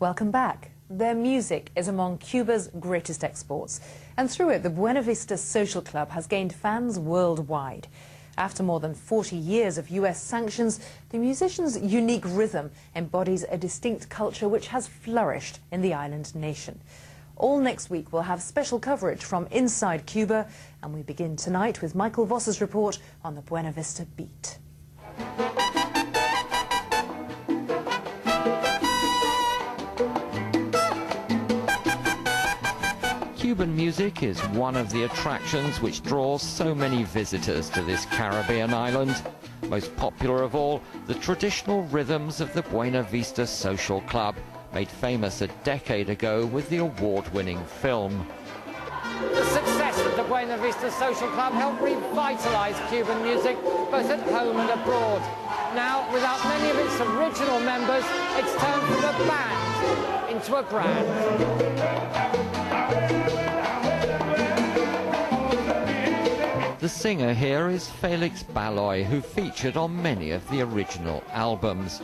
Welcome back. Their music is among Cuba's greatest exports, and through it the Buena Vista Social Club has gained fans worldwide. After more than 40 years of US sanctions, the musicians' unique rhythm embodies a distinct culture which has flourished in the island nation. All next week we'll have special coverage from Inside Cuba, and we begin tonight with Michael Voss's report on the Buena Vista Beat. Cuban music is one of the attractions which draws so many visitors to this Caribbean island. Most popular of all, the traditional rhythms of the Buena Vista Social Club, made famous a decade ago with the award-winning film. The success of the Buena Vista Social Club helped revitalise Cuban music, both at home and abroad. Now, without many of its original members, it's turned from a band into a brand. The singer here is Felix Baloy, who featured on many of the original albums.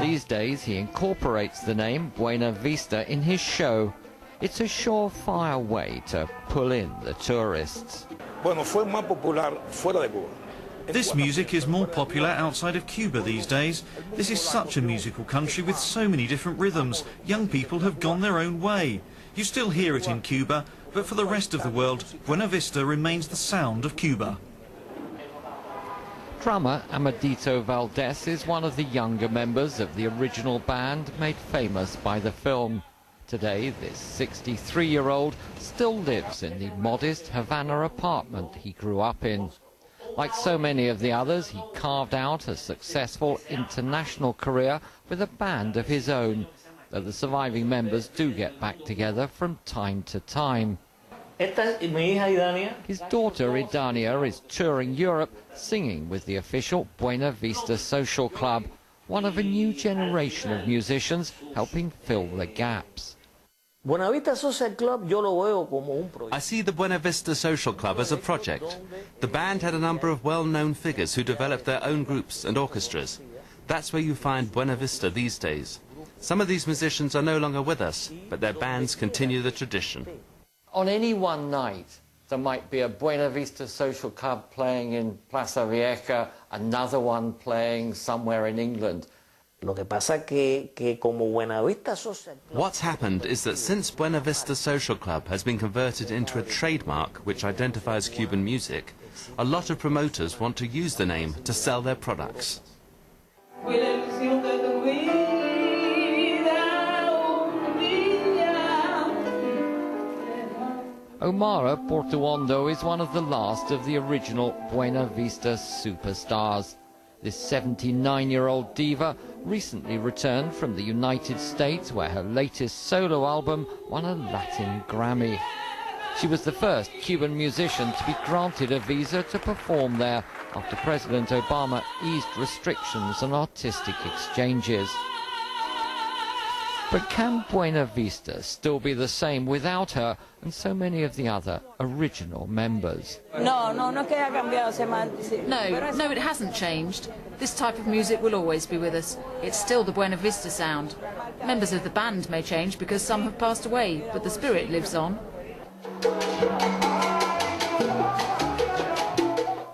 These days he incorporates the name Buena Vista in his show. It's a surefire way to pull in the tourists. This music is more popular outside of Cuba these days. This is such a musical country with so many different rhythms. Young people have gone their own way. You still hear it in Cuba, but for the rest of the world, Buena Vista remains the sound of Cuba. Drummer Amadito Valdez is one of the younger members of the original band made famous by the film. Today, this 63-year-old still lives in the modest Havana apartment he grew up in. Like so many of the others, he carved out a successful international career with a band of his own, though the surviving members do get back together from time to time. His daughter Idania is touring Europe, singing with the official Buena Vista Social Club, one of a new generation of musicians helping fill the gaps. I see the Buena Vista Social Club as a project. The band had a number of well-known figures who developed their own groups and orchestras. That's where you find Buena Vista these days. Some of these musicians are no longer with us, but their bands continue the tradition. On any one night, there might be a Buena Vista Social Club playing in Plaza Vieja, another one playing somewhere in England. What's happened is that since Buena Vista Social Club has been converted into a trademark which identifies Cuban music, a lot of promoters want to use the name to sell their products. Omara Portuondo is one of the last of the original Buena Vista superstars. This 79-year-old diva recently returned from the United States, where her latest solo album won a Latin Grammy. She was the first Cuban musician to be granted a visa to perform there after President Obama eased restrictions on artistic exchanges. But can Buena Vista still be the same without her and so many of the other original members? No, it hasn't changed. This type of music will always be with us. It's still the Buena Vista sound. Members of the band may change because some have passed away, but the spirit lives on.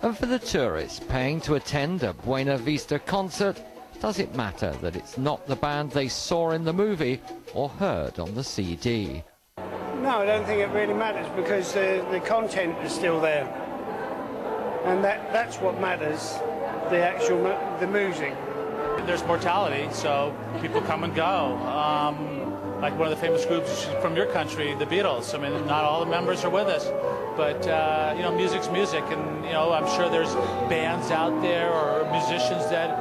And for the tourists paying to attend a Buena Vista concert, does it matter that it's not the band they saw in the movie or heard on the CD? No, I don't think it really matters because the content is still there. And that's what matters, the music. There's mortality, so people come and go. Like one of the famous groups from your country, the Beatles. I mean, not all the members are with us, but you know, music's music, and you know, I'm sure there's bands out there or musicians that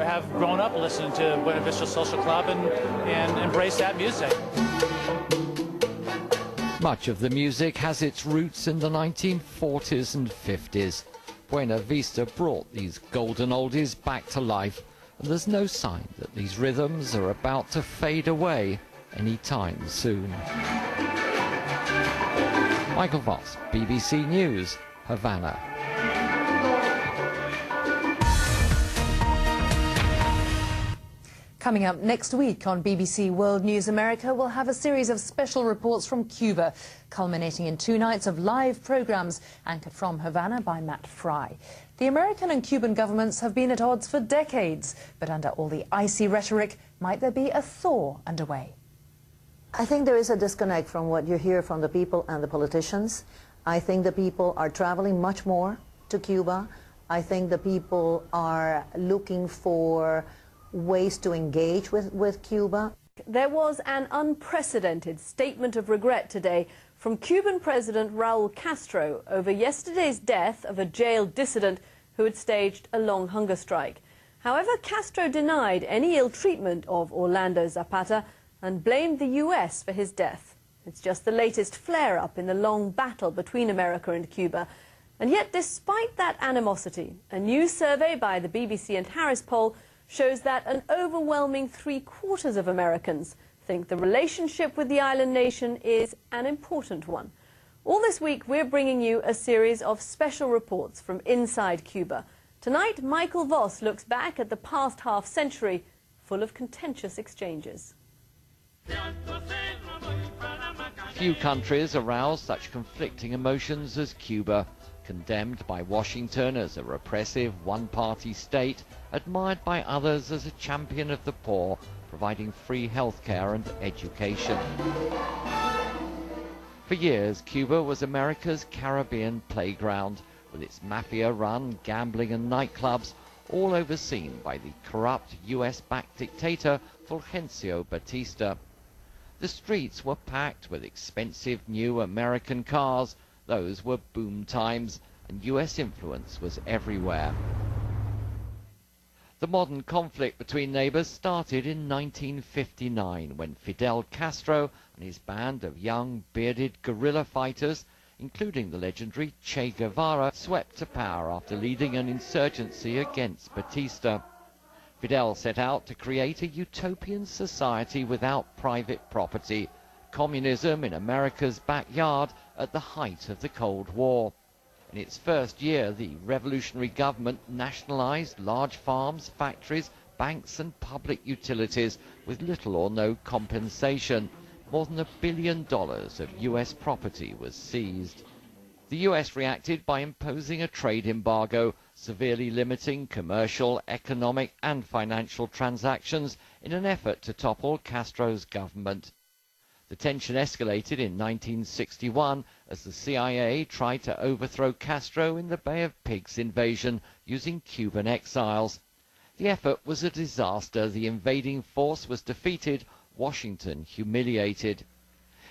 have grown up listening to Buena Vista Social Club and embrace that music. Much of the music has its roots in the 1940s and 50s. Buena Vista brought these golden oldies back to life, and there's no sign that these rhythms are about to fade away anytime soon. Michael Voss, BBC News, Havana. Coming up next week on BBC World News America, we'll have a series of special reports from Cuba, culminating in 2 nights of live programmes anchored from Havana by Matt Fry. The American and Cuban governments have been at odds for decades, but under all the icy rhetoric, might there be a thaw underway? I think there is a disconnect from what you hear from the people and the politicians. I think the people are traveling much more to Cuba. I think the people are looking for ways to engage with Cuba. There was an unprecedented statement of regret today from Cuban President Raul Castro over yesterday's death of a jailed dissident who had staged a long hunger strike. However, Castro denied any ill treatment of Orlando Zapata and blamed the US for his death. It's just the latest flare-up in the long battle between America and Cuba. And yet, despite that animosity, a new survey by the BBC and Harris poll shows that an overwhelming 3/4 of Americans think the relationship with the island nation is an important one. All this week, we're bringing you a series of special reports from Inside Cuba. Tonight, Michael Voss looks back at the past half-century full of contentious exchanges. Few countries arouse such conflicting emotions as Cuba. Condemned by Washington as a repressive one-party state, admired by others as a champion of the poor, providing free healthcare and education. For years, Cuba was America's Caribbean playground, with its mafia-run gambling and nightclubs, all overseen by the corrupt US-backed dictator Fulgencio Batista. The streets were packed with expensive new American cars. Those were boom times, and US influence was everywhere. The modern conflict between neighbors started in 1959, when Fidel Castro and his band of young, bearded guerrilla fighters, including the legendary Che Guevara, swept to power after leading an insurgency against Batista. Fidel set out to create a utopian society without private property, communism in America's backyard at the height of the Cold War. In its first year, the revolutionary government nationalized large farms, factories, banks and public utilities with little or no compensation. More than $1 billion of US property was seized. The US reacted by imposing a trade embargo, severely limiting commercial, economic and financial transactions in an effort to topple Castro's government. The tension escalated in 1961 as the CIA tried to overthrow Castro in the Bay of Pigs invasion using Cuban exiles. The effort was a disaster. The invading force was defeated, Washington humiliated.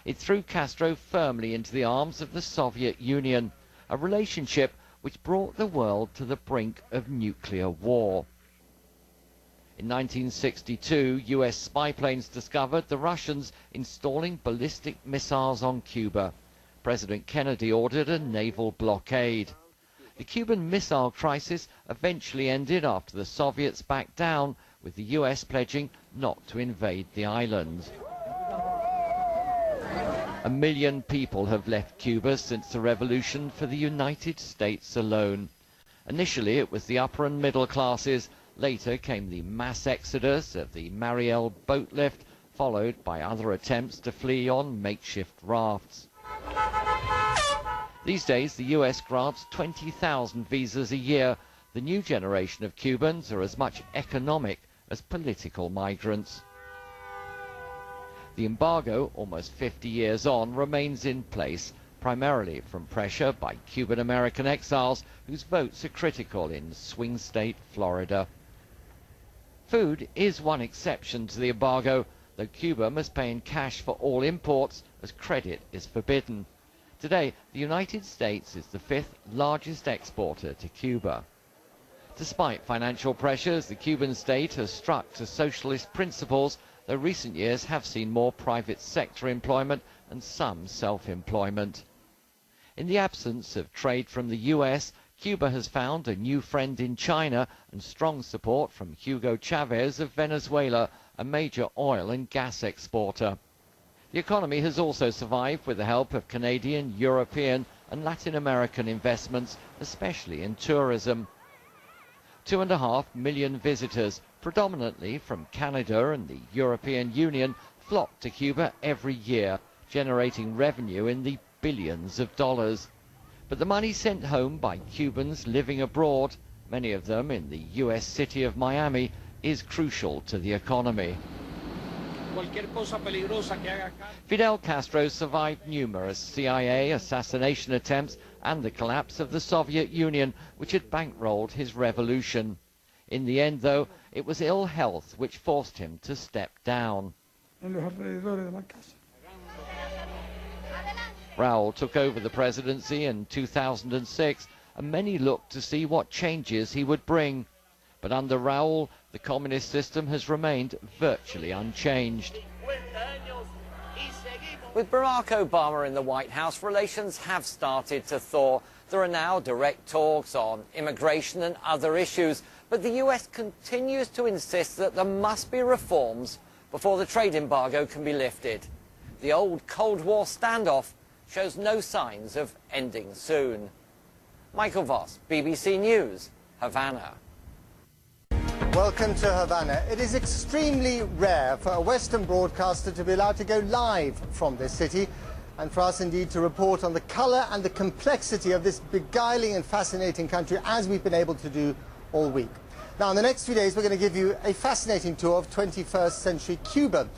It threw Castro firmly into the arms of the Soviet Union, a relationship which brought the world to the brink of nuclear war. In 1962, US spy planes discovered the Russians installing ballistic missiles on Cuba. President Kennedy ordered a naval blockade. The Cuban Missile Crisis eventually ended after the Soviets backed down, with the US pledging not to invade the island. 1 million people have left Cuba since the revolution for the United States alone. Initially, it was the upper and middle classes. Later came the mass exodus of the Mariel boat lift, followed by other attempts to flee on makeshift rafts. These days, the US grants 20,000 visas a year. The new generation of Cubans are as much economic as political migrants. The embargo, almost 50 years on, remains in place, primarily from pressure by Cuban-American exiles whose votes are critical in swing state Florida. Food is one exception to the embargo, though Cuba must pay in cash for all imports as credit is forbidden. Today, the United States is the 5th largest exporter to Cuba. Despite financial pressures, the Cuban state has struck to socialist principles, though recent years have seen more private sector employment and some self-employment. In the absence of trade from the US, Cuba has found a new friend in China and strong support from Hugo Chavez of Venezuela, a major oil and gas exporter. The economy has also survived with the help of Canadian, European and Latin American investments, especially in tourism. 2.5 million visitors, predominantly from Canada and the European Union, flock to Cuba every year, generating revenue in the billions of dollars. But the money sent home by Cubans living abroad, many of them in the US city of Miami, is crucial to the economy. Fidel Castro survived numerous CIA assassination attempts and the collapse of the Soviet Union, which had bankrolled his revolution. In the end, though, it was ill health which forced him to step down. Raúl took over the presidency in 2006, and many looked to see what changes he would bring. But under Raúl, the communist system has remained virtually unchanged. With Barack Obama in the White House, relations have started to thaw. There are now direct talks on immigration and other issues, but the US continues to insist that there must be reforms before the trade embargo can be lifted. The old Cold War standoff shows no signs of ending soon. Michael Voss, BBC News, Havana. Welcome to Havana. It is extremely rare for a Western broadcaster to be allowed to go live from this city, and for us indeed to report on the colour and the complexity of this beguiling and fascinating country, as we've been able to do all week. Now, in the next few days, we're going to give you a fascinating tour of 21st century Cuba.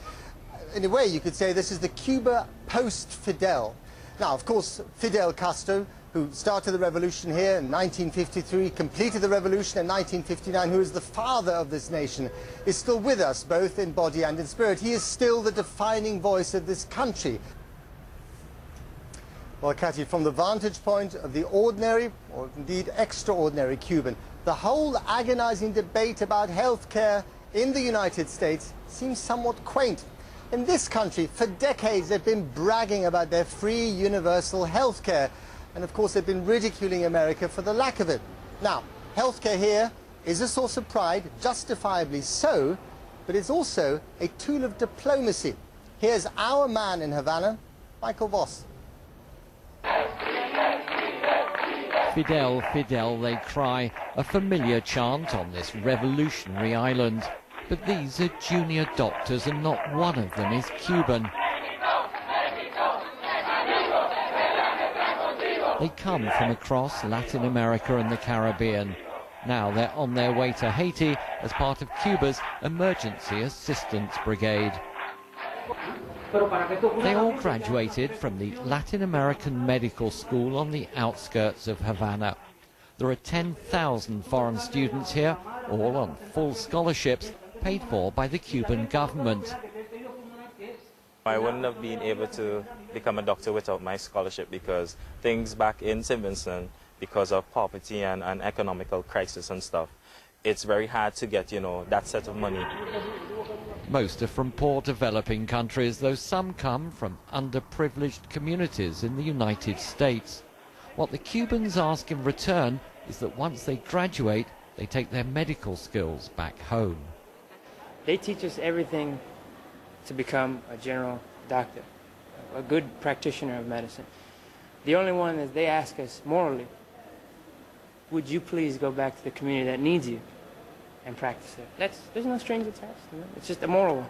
In a way, you could say this is the Cuba post-Fidel. Now, of course, Fidel Castro, who started the revolution here in 1953, completed the revolution in 1959, who is the father of this nation, is still with us, both in body and in spirit. He is still the defining voice of this country. Well, Cathy, from the vantage point of the ordinary, or indeed extraordinary Cuban, the whole agonizing debate about health care in the United States seems somewhat quaint. In this country, for decades, they've been bragging about their free universal health care. And of course, they've been ridiculing America for the lack of it. Now, healthcare here is a source of pride, justifiably so, but it's also a tool of diplomacy. Here's our man in Havana, Michael Voss. Fidel, Fidel, they cry, a familiar chant on this revolutionary island. But these are junior doctors and not one of them is Cuban. They come from across Latin America and the Caribbean. Now they're on their way to Haiti as part of Cuba's Emergency Assistance Brigade. They all graduated from the Latin American Medical School on the outskirts of Havana. There are 10,000 foreign students here, all on full scholarships paid for by the Cuban government. I wouldn't have been able to become a doctor without my scholarship, because things back in St. Vincent, because of poverty and economical crisis and stuff, it's very hard to get, that set of money. Most are from poor developing countries, though some come from underprivileged communities in the United States. What the Cubans ask in return is that once they graduate, they take their medical skills back home. They teach us everything to become a general doctor, a good practitioner of medicine. The only one is they ask us morally, would you please go back to the community that needs you and practice it? There's no strings attached, It's just a moral one.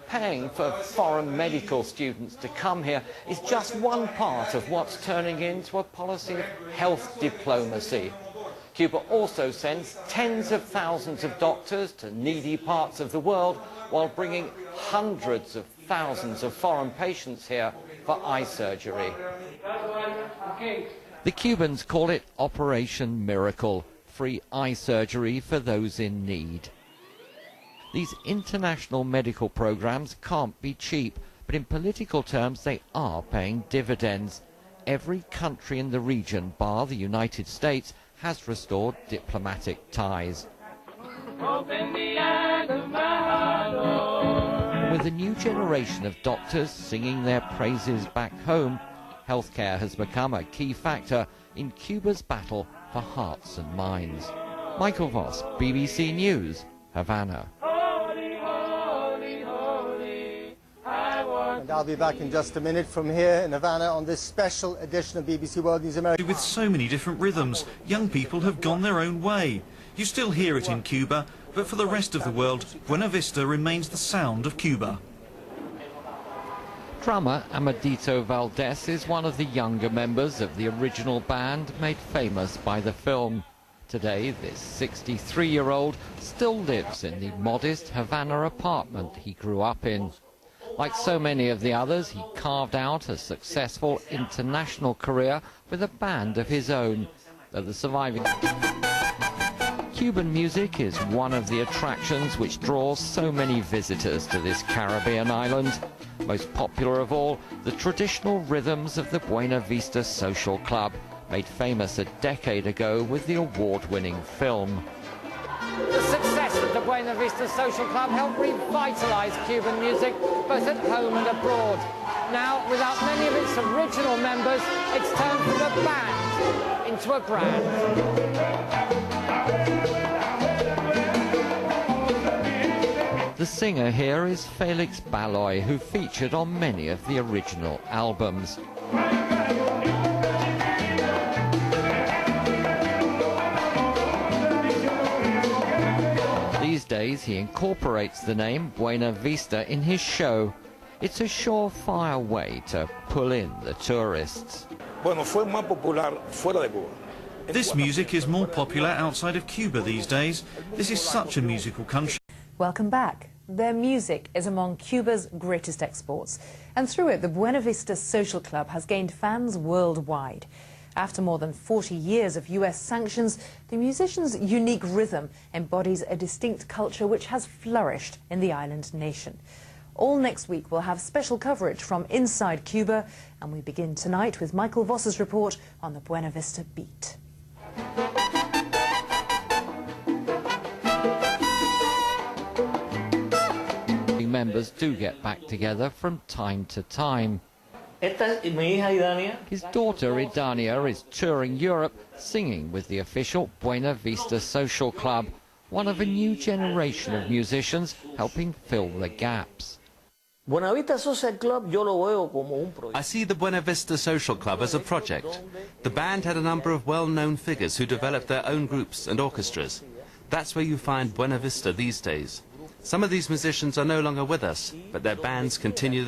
Paying for foreign medical students to come here is just one part of what's turning into a policy of health diplomacy. Cuba also sends tens of thousands of doctors to needy parts of the world while bringing hundreds of thousands of foreign patients here for eye surgery. The Cubans call it Operation Miracle, free eye surgery for those in need. These international medical programs can't be cheap, but in political terms they are paying dividends. Every country in the region, bar the United States, has restored diplomatic ties. With a new generation of doctors singing their praises back home, healthcare has become a key factor in Cuba's battle for hearts and minds. Michael Voss, BBC News, Havana. And I'll be back in just a minute from here in Havana on this special edition of BBC World News America. With so many different rhythms, young people have gone their own way. You still hear it in Cuba, but for the rest of the world, Buena Vista remains the sound of Cuba. Drummer Amadito Valdez is one of the younger members of the original band made famous by the film. Today, this 63-year-old still lives in the modest Havana apartment he grew up in. Like so many of the others, he carved out a successful international career with a band of his own. Though the surviving Cuban music is one of the attractions which draws so many visitors to this Caribbean island. Most popular of all, the traditional rhythms of the Buena Vista Social Club, made famous a decade ago with the award-winning film. The success of the Buena Vista Social Club helped revitalise Cuban music, both at home and abroad. Now, without many of its original members, it's turned from a band into a brand. The singer here is Felix Baloy, who featured on many of the original albums. These days he incorporates the name Buena Vista in his show. It's a surefire way to pull in the tourists. This music is more popular outside of Cuba these days. This is such a musical country. Welcome back. Their music is among Cuba's greatest exports, and through it the Buena Vista Social Club has gained fans worldwide. After more than 40 years of US sanctions, the musicians' unique rhythm embodies a distinct culture which has flourished in the island nation. All next week we'll have special coverage from Inside Cuba, and we begin tonight with Michael Voss's report on the Buena Vista Beat. Members do get back together from time to time. His daughter Idania is touring Europe singing with the official Buena Vista Social Club, one of a new generation of musicians helping fill the gaps. I see the Buena Vista Social Club as a project. The band had a number of well-known figures who developed their own groups and orchestras. That's where you find Buena Vista these days. Some of these musicians are no longer with us, but their bands continue the